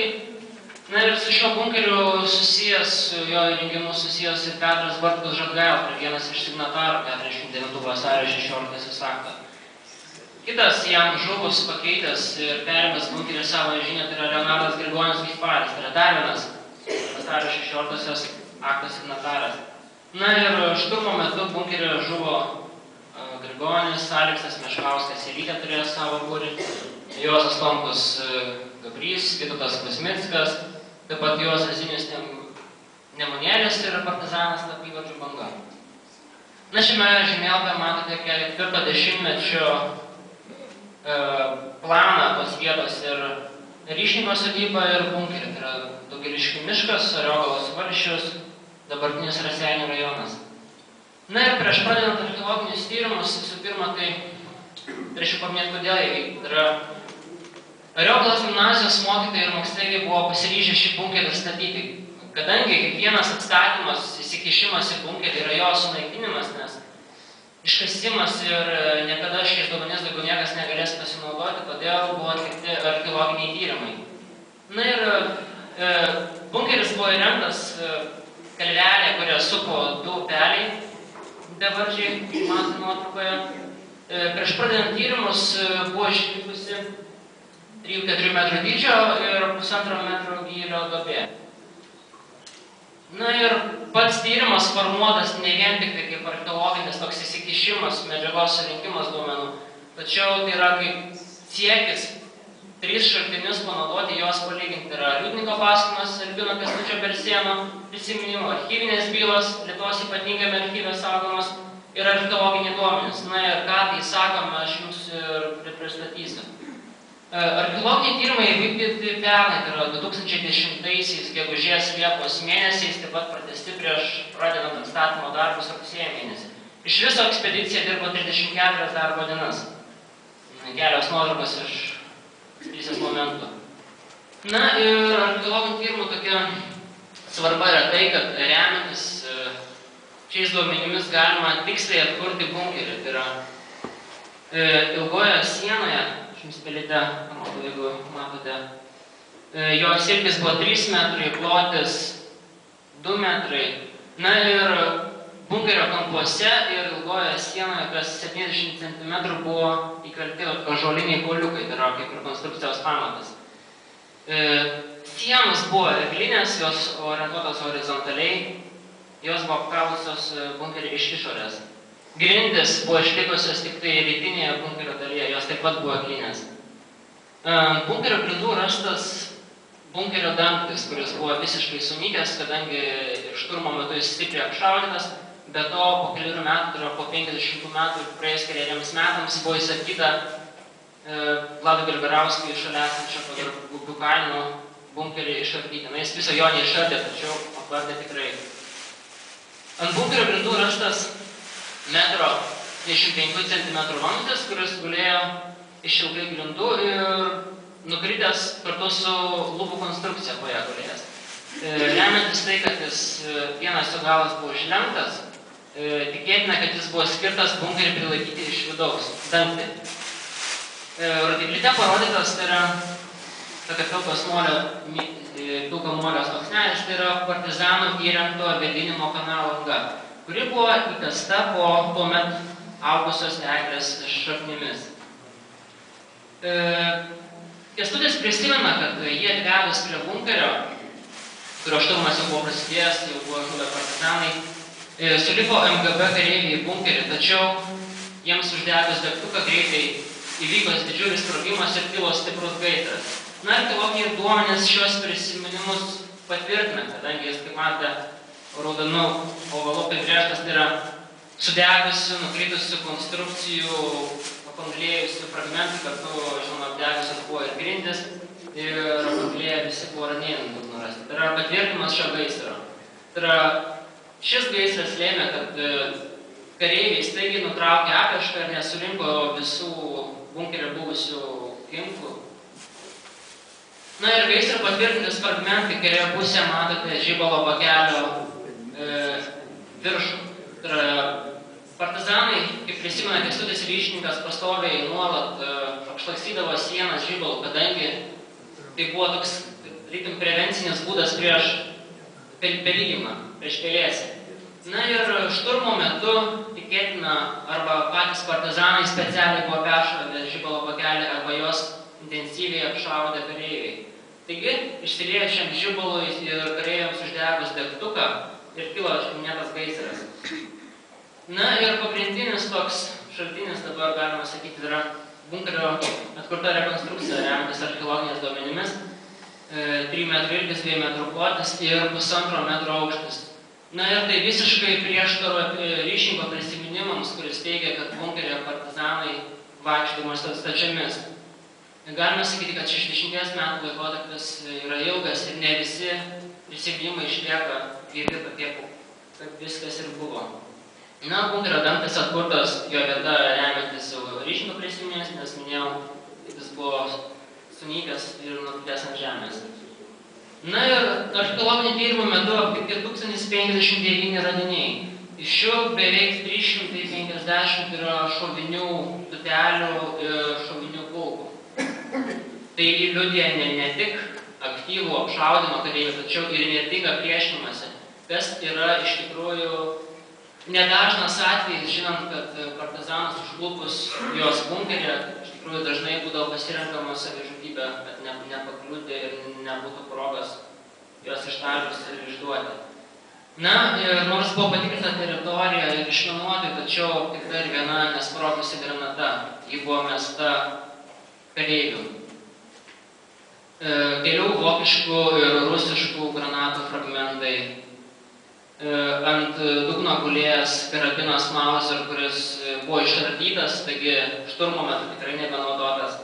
metai. Na ir su šiuo bunkeriu susijęs, su jo įrengimu susijęs ir Petras Bartkus Žadgaila, vienas iš signatarų 49 vasario 16 akto. Kitas jam žuvus pakeitęs ir perimęs bunkerį savo žinią, tai yra Leonardas Grigonis Gifaris, tai yra dar vienas vasario 16 akto signataras. Na ir šturmo metu bunkeryje žuvo Grigonis, Aleksas Meškauskas Elytė turėjo savo būrį, Juozas Tomkus Gabrys, Vytautas Kuzmickas, taip pat Juozas Zinius Nemunėlis ir partizanas Slapyvardžių banga. Na, šiame žemėlapyje matote 4 dešimtmečio planą tos vietos ir Ryšninko sodyba ir bunkerį. Tai yra Daugeliškių miškas, Ariogalos valsčius, dabartinis Raseinių rajonas. Na ir prieš pradedant archeologinius tyrimus, visų pirma, tai turėčiau paminėti, kodėl jie vyko. Tai yra Ariogalos gimnazijos mokytojai ir moksleiviai buvo pasiryžę šį bunkerį statyti, kadangi kiekvienas atstatymas, įsikišimas į bunkerį yra jo sunaikinimas, nes iškasimas ir niekada šiais duomenys daugiau niekas negalės pasinaudoti, todėl buvo atlikti archeologiniai tyrimai. Na ir bunkeris buvo įrengtas kalvelė, kurie supo 2 upeliai, bevardžiai, matote nuotraukoje. Prieš pradedant tyrimus buvo išlikusi 3-4 metrų dydžio ir 1,5 metrų gylio duobė. Na ir pats tyrimas formuotas ne vien tik tai kaip archeologinis toks įsikišimas, medžiagos surinkimas duomenų, tačiau tai yra kaip siekis 3 šaltinius panaudoti, juos palyginti. Tai yra liudininko pasakojimas Albino Kęstučio Bersėno prisiminimų, archyvinės bylos, Lietuvos ypatingame archyve saugomas ir archeologiniai duomenys. Na ir ką tai sakome, aš jums ir pristatysiu. Archeologiniai tyrimai vykdyti pernai, tai yra 2010-aisiais, gegužės Liepos mėnesiais, taip pat pratęsti prieš pradedant atstatymo darbus rugsėjo mėnesį. Iš viso ekspedicija dirbo 34 darbo dienas. Kelios nuotraukos iš krizės momentų. Na ir archeologinių tyrimų tokia svarba yra tai, kad remiantis šiais duomenimis galima tiksliai atkurti bunkerį. Tai yra ilgoje sienoje, jums pelite, jeigu matote, jos ilgis buvo 3 metrai, plotis 2 metrai. Na ir bunkerio kampuose ir ilgoje sienoje kas 70 cm buvo įkalti ąžuoliniai kuoliukai, tai yra kaip ir konstrukcijos pamatas. Sienos buvo eglinės, jos orientuotos horizontaliai, jos buvo apkavusios bunkerį iš išorės. Grindys buvo išlikusios tik tai rytinėje bunkerio dalyje, jos taip pat buvo eglinės. Bunkerio grindų rastas bunkerio dangtis, kuris buvo visiškai sunykęs, kadangi šturmo metu jis stipriai apšaudytas, be to po kelių metų, tai yra po 50 metų, praėjus kelieriems metams, buvo įsakyta Vlado Gerberauskui šalia esančio Gubių kaimo bunkerį išardyti. Na, jis viso jo neišardė, tačiau apvardė tikrai. Ant bunkerio grindų rastas 1,25 cm vamzdis, kuris gulėjo išilgai grindų ir nukritęs kartu su lubų konstrukcija po ją gulėjęs. Remiantis tai, kad vienas jo galas buvo išlenktas, tikėtina, kad jis buvo skirtas bunkerį prilaikyti iš vidaus, dangtį. Rodiklite parodytas, tai yra tokia pilko molio sluoksnelis, tai yra partizanų įrengto vėdinimo kanalo anga, kuri buvo įkasta po tuomet augusios eglės šaknimis. Kęstutis prisimena, kad jie atvedus prie bunkerio, kurio šturmas jau buvo prasidėjęs, jau buvo žuvę partizanai, sulipo MGB kareiviai į bunkerį, tačiau jiems uždegus degtuką greitai įvyko didžiulis sprogimas ir kilo stiprus gaisras. Na, archeologiniai duomenys šios prisiminimus patvirtina, kadangi jis, kaip matote, raudonu ovalu apibrėžtas, tai yra sudegusių, nukritusių konstrukcijų, apanglėjusių fragmentų, kartu, žinoma, apdegusios buvo ir grindis, ir apanglėję visi buvo ranėnai dugno rasti. Tai yra patvirtinimas šio gaisro. Tai yra, šis gaisras lėmė, kad kareiviai staigiai nutraukė apešką ir nesurinko visų bunkerio buvusių ginklų. Na ir gaisro patvirtintis fragmentai, kairėje pusėje matote žibalo bakelio viršų. Tai yra, partizanai, kaip prisimena Kęstutis Ryšininkas, pastoviai nuolat apšlakstydavo sienas žibalų, kadangi tai buvo toks tarytum prevencinis būdas prieš pelydimą, prieš pelėsį. Na ir šturmo metu tikėtina arba patys partizanai specialiai buvo peršovę žibalo pakelį arba jos intensyviai apšaudė kareiviai. Taigi, išsiliejo šiam žibalui ir kareiviams uždegus degtuką ir kilo minėtas gaisras. Na ir pagrindinis toks šaltinis dabar, galima sakyti, yra bunkerio atkurta rekonstrukcija, remiantis archeologinės duomenimis, 3 metrų ilgis, 2 metrų plotis ir 1,5 metro aukštis. Na ir tai visiškai prieštaro Ryšingo prisiminimams, kuris teigia, kad bunkeryje partizanai vaikščiodavo stačiomis. Galime sakyti, kad 60 metų laikotarpis yra ilgas ir ne visi prisiminimai išlieka gyvi tokie, kad viskas ir buvo. Na, bunkerio dangtis atkurtas jo vieta remiantis Ryšingo prisiminimais, nes minėjau, jis buvo sunykęs ir nukritęs ant žemės. Na ir archeologinių tyrimų metu aptikti 1059 radiniai. Iš jų beveik 350 yra šovinių tutelių ir šovinių kulkų. Tai liudija ne tik aktyvų apšaudimą kareivių, tačiau ir įnirtingą priešinimąsi, kas yra iš tikrųjų nedažnas atvejis, žinant, kad partizanus užklupus jos bunkerį, iš tikrųjų dažnai būdavo pasirenkama savižudybė, kad nepakliūti ir nebūtų progos jos ištardus ir išduoti. Na, ir nors buvo patikrinta teritorija ir išminuoti, tačiau tik dar viena nesprogusi granata. Ji buvo mesta kareivių. Kelių vokiškų ir rusiškų granatų fragmentai. Ant dugno gulėjęs karabinas Mauser, kuris buvo išardytas, taigi šturmo metu tikrai nebenaudotas.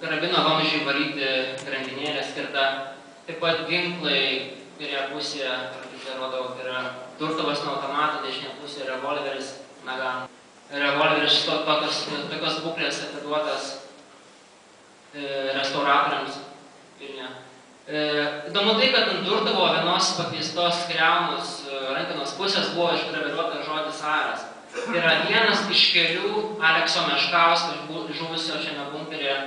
Karabino vamzdžiui varyti grandinėlė skirta. Taip pat ginklai, kairėje pusėje, rodau, yra durtuvas nuo automato, dešinėje pusėje revolveris Nagano. Revolveris tokios būklės atiduotas restauratoriams Vilniuje. Įdomu tai, kad ant durtuvo vienos pakeistos kriaunos rankenos pusės buvo išgraviruotas žodis aras. Tai yra vienas iš kelių Alekso Meškausko žuvusio šiame bunkeryje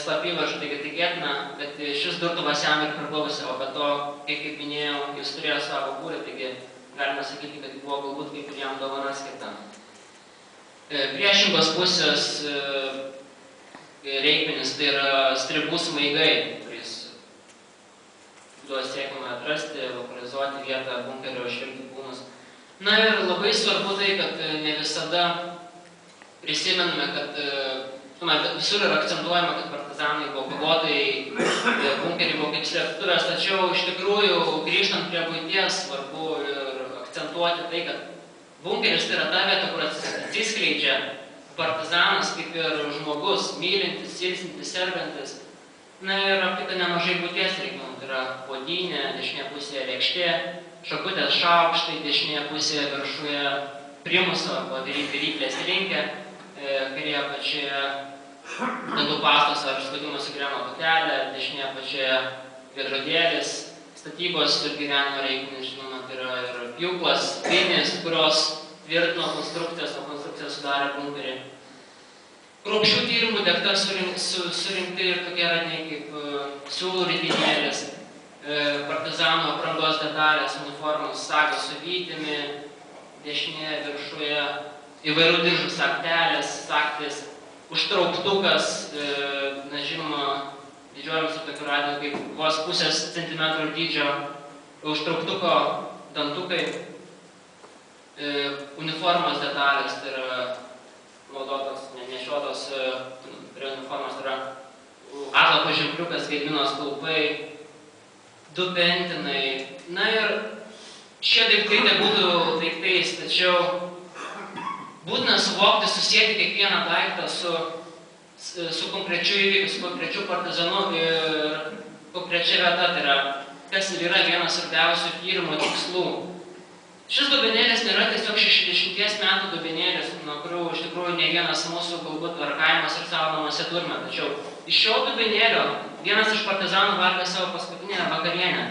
slapyvardžių. Taigi tikėtina, kad šis durtuvas jam ir priklausė, o be to, kaip minėjau, jis turėjo savo būrį, taigi galima sakyti, kad buvo galbūt kaip ir jam dovana skirta. Priešingos pusės reikmenis, tai yra stribų smaigai, kuris buvo siekiama atrasti, lokalizuoti vietą bunkerio išvilkti kūnus. Na ir labai svarbu tai, kad ne visada prisimename, kad visur yra akcentuojama, kad partizanai buvo kovotojai, bunkeriai buvo kaip slėptuvės, tačiau iš tikrųjų grįžtant prie buities svarbu ir akcentuoti tai, kad bunkeris tai yra ta vieta, kur atsiskleidžia partizanas kaip ir žmogus, mylintis, silpsintis, sergantis. Na ir aptikta nemažai būties reikmenų, tai yra puodynė, dešinėje pusėje lėkštė, šakutės šaukštai, dešinėje pusėje viršuje primuso arba viryklės rinkė, kairėje apačioje dantų pastos ar skutimosi kremo patelė, dešinėje apačioje veidrodėlis, statybos ir gyvenimo reikmenys, žinoma, tai yra ir pjūklas, vinis, kurios tvirtino konstrukcijas, o konstrukcijas sudarė bunkerį. Kruopščių tyrimų dėka surinkti ir tokie radiniai kaip siūlų ritinėlis, partizanų aprangos detalės, uniformos, sagas su vytimi, dešinėje viršuje įvairių diržų sagtelės, sagtis, užtrauktukas, žinoma, didžiuojamės su tokiu radiniu kaip vos pusės centimetrų dydžio užtrauktuko dantukai, uniformos detalės, tai yra naudotos, nešiotos prie uniformos, tai yra atlapo ženkliukas, Gedimino stulpai, du pentinai. Na ir šie daiktai nebūtų daiktais, tačiau būtina suvokti, susieti kiekvieną daiktą su konkrečiu įvykiu, su konkrečiu partizanu ir konkrečia vieta, tai yra, kas ir yra vienas svarbiausių tyrimo tikslų. Šis dubenėlis nėra tiesiog 60 metų dubenėlis, nuo kurių iš tikrųjų ne vienas mūsų galbūt ar kaimas ir savo namuose turime. Tačiau iš šio dubenėlio vienas iš partizanų valgė savo paskutinę vakarienę.